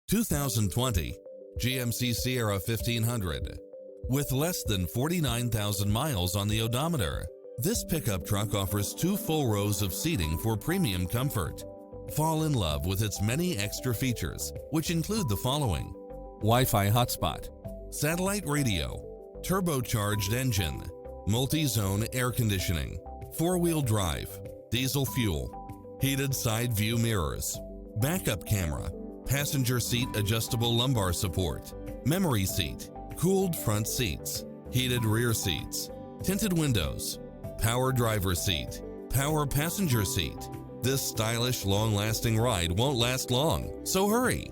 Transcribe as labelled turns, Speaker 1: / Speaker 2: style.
Speaker 1: 2020 GMC Sierra 1500. With less than 49,000 miles on the odometer, this pickup truck offers 2 full rows of seating for premium comfort. Fall in love with its many extra features, which include the following: Wi-Fi hotspot, satellite radio, turbocharged engine, multi-zone air conditioning, 4-wheel drive, diesel fuel, heated side view mirrors, backup camera, passenger seat adjustable lumbar support, memory seat, cooled front seats, heated rear seats, tinted windows, power driver seat, power passenger seat. This stylish, long-lasting ride won't last long, so hurry!